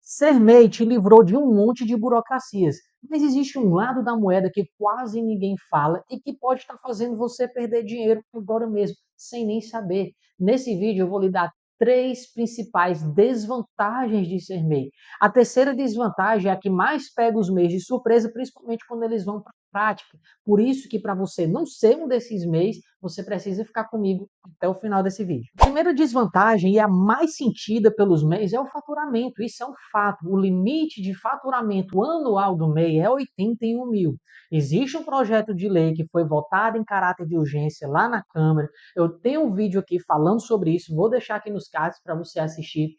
Ser MEI te livrou de um monte de burocracias, mas existe um lado da moeda que quase ninguém fala e que pode estar fazendo você perder dinheiro agora mesmo, sem nem saber. Nesse vídeo eu vou lhe dar três principais desvantagens de ser MEI. A terceira desvantagem é a que mais pega os MEIs de surpresa, principalmente quando eles vão para a prática. Por isso que para você não ser um desses MEIs, você precisa ficar comigo até o final desse vídeo. A primeira desvantagem e a mais sentida pelos MEIs é o faturamento. Isso é um fato. O limite de faturamento anual do MEI é 81 mil. Existe um projeto de lei que foi votado em caráter de urgência lá na Câmara. Eu tenho um vídeo aqui falando sobre isso, vou deixar aqui nos cards para você assistir,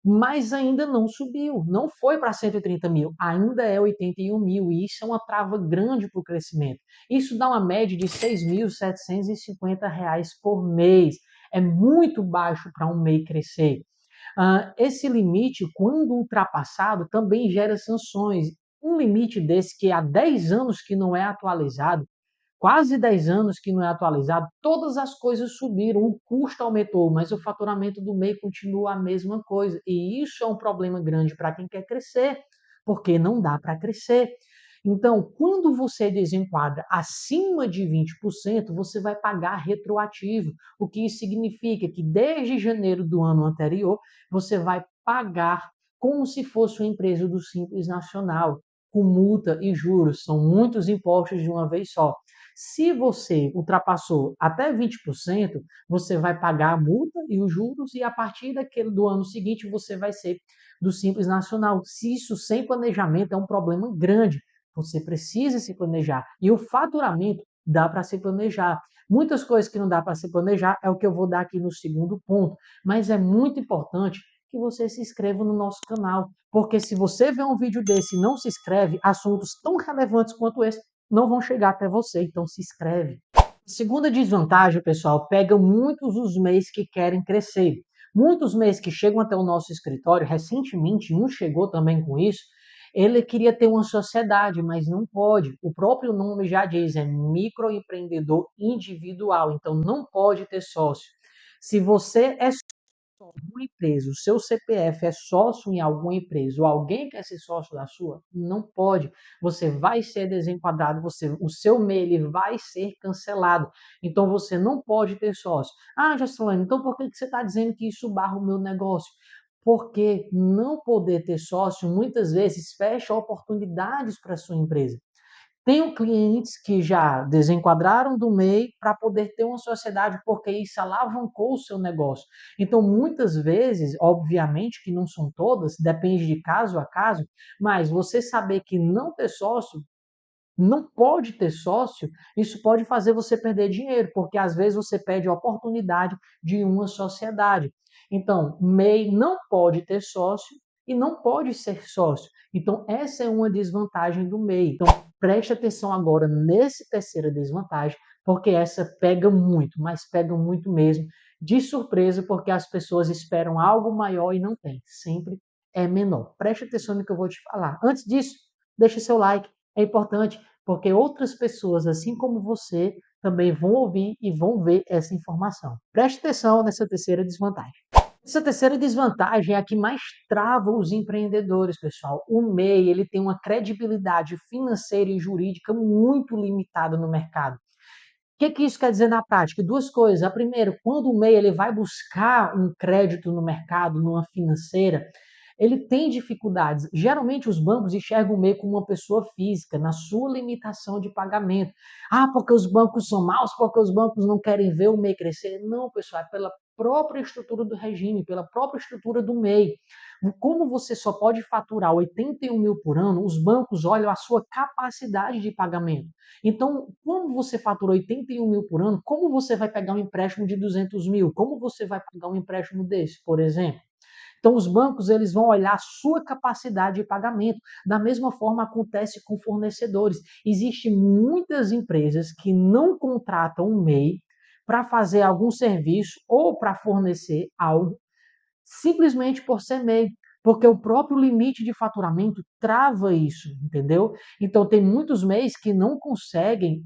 mas ainda não subiu, não foi para 130 mil, ainda é 81 mil, e isso é uma trava grande para o crescimento. Isso dá uma média de R$ 6.750 por mês, é muito baixo para um MEI crescer. Esse limite, quando ultrapassado, também gera sanções. Um limite desse que há 10 anos que não é atualizado, quase 10 anos que não é atualizado, todas as coisas subiram, o custo aumentou, mas o faturamento do MEI continua a mesma coisa. E isso é um problema grande para quem quer crescer, porque não dá para crescer. Então, quando você desenquadra acima de 20%, você vai pagar retroativo, o que isso significa que desde janeiro do ano anterior, você vai pagar como se fosse uma empresa do Simples Nacional, com multa e juros, são muitos impostos de uma vez só. Se você ultrapassou até 20%, você vai pagar a multa e os juros, e a partir do ano seguinte você vai ser do Simples Nacional. Se isso sem planejamento é um problema grande, você precisa se planejar. E o faturamento dá para se planejar. Muitas coisas que não dá para se planejar é o que eu vou dar aqui no segundo ponto, mas é muito importante que você se inscreva no nosso canal, porque se você vê um vídeo desse e não se inscreve, assuntos tão relevantes quanto esse não vão chegar até você, então se inscreve. A segunda desvantagem, pessoal, pega muitos os MEIs que querem crescer. Muitos MEIs que chegam até o nosso escritório, recentemente um chegou também com isso, ele queria ter uma sociedade, mas não pode. O próprio nome já diz, é microempreendedor individual, então não pode ter sócio. Se você é uma empresa, o seu CPF é sócio em alguma empresa, ou alguém quer ser sócio da sua, não pode. Você vai ser desenquadrado, o seu MEI ele vai ser cancelado. Então você não pode ter sócio. Ah, Jacilane, então por que você está dizendo que isso barra o meu negócio? Porque não poder ter sócio muitas vezes fecha oportunidades para a sua empresa. Tenho clientes que já desenquadraram do MEI para poder ter uma sociedade, porque isso alavancou o seu negócio. Então, muitas vezes, obviamente que não são todas, depende de caso a caso, mas você saber que não ter sócio, não pode ter sócio, isso pode fazer você perder dinheiro, porque às vezes você perde a oportunidade de uma sociedade. Então, MEI não pode ter sócio e não pode ser sócio. Então, essa é uma desvantagem do MEI. Então, preste atenção agora nessa terceira desvantagem, porque essa pega muito, mas pega muito mesmo, de surpresa, porque as pessoas esperam algo maior e não tem. Sempre é menor. Preste atenção no que eu vou te falar. Antes disso, deixe seu like. É importante porque outras pessoas, assim como você, também vão ouvir e vão ver essa informação. Preste atenção nessa terceira desvantagem. Essa terceira desvantagem é a que mais trava os empreendedores, pessoal. O MEI ele tem uma credibilidade financeira e jurídica muito limitada no mercado. O que isso quer dizer na prática? Duas coisas. A primeira, quando o MEI ele vai buscar um crédito no mercado, numa financeira, ele tem dificuldades. Geralmente os bancos enxergam o MEI como uma pessoa física, na sua limitação de pagamento. Ah, porque os bancos são maus, porque os bancos não querem ver o MEI crescer. Não, pessoal, é pela própria estrutura do regime, pela própria estrutura do MEI. Como você só pode faturar 81 mil por ano, os bancos olham a sua capacidade de pagamento. Então, como você fatura 81 mil por ano, como você vai pegar um empréstimo de 200 mil? Como você vai pagar um empréstimo desse, por exemplo? Então, os bancos eles vão olhar a sua capacidade de pagamento. Da mesma forma, acontece com fornecedores. Existem muitas empresas que não contratam um MEI para fazer algum serviço ou para fornecer algo, simplesmente por ser MEI. Porque o próprio limite de faturamento trava isso, entendeu? Então, tem muitos MEIs que não conseguem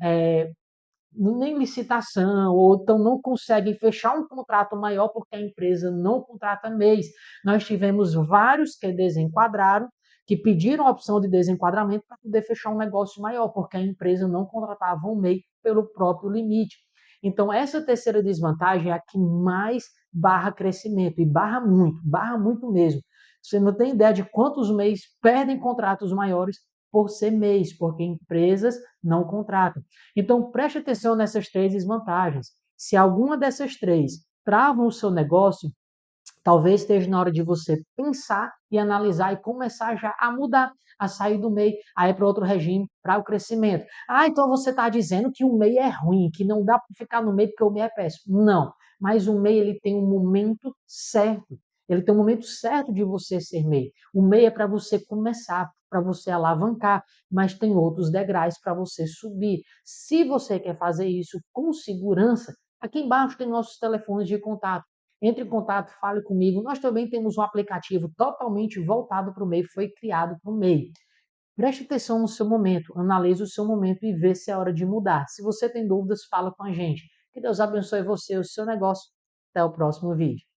nem licitação, ou então não conseguem fechar um contrato maior porque a empresa não contrata mês. Nós tivemos vários que desenquadraram, que pediram a opção de desenquadramento para poder fechar um negócio maior, porque a empresa não contratava um MEI pelo próprio limite. Então, essa terceira desvantagem é a que mais barra crescimento, e barra muito mesmo. Você não tem ideia de quantos MEIs perdem contratos maiores por ser mês, porque empresas não contratam. Então, preste atenção nessas três desvantagens. Se alguma dessas três travam o seu negócio, talvez esteja na hora de você pensar e analisar e começar já a mudar, a sair do MEI, a ir para outro regime, para o crescimento. Ah, então você está dizendo que o MEI é ruim, que não dá para ficar no MEI porque o MEI é péssimo. Não, mas o MEI ele tem um momento certo. Ele tem um momento certo de você ser MEI. O MEI é para você começar, para você alavancar, mas tem outros degraus para você subir. Se você quer fazer isso com segurança, aqui embaixo tem nossos telefones de contato. Entre em contato, fale comigo. Nós também temos um aplicativo totalmente voltado para o MEI, foi criado para o MEI. Preste atenção no seu momento, analise o seu momento e vê se é hora de mudar. Se você tem dúvidas, fala com a gente. Que Deus abençoe você e o seu negócio. Até o próximo vídeo.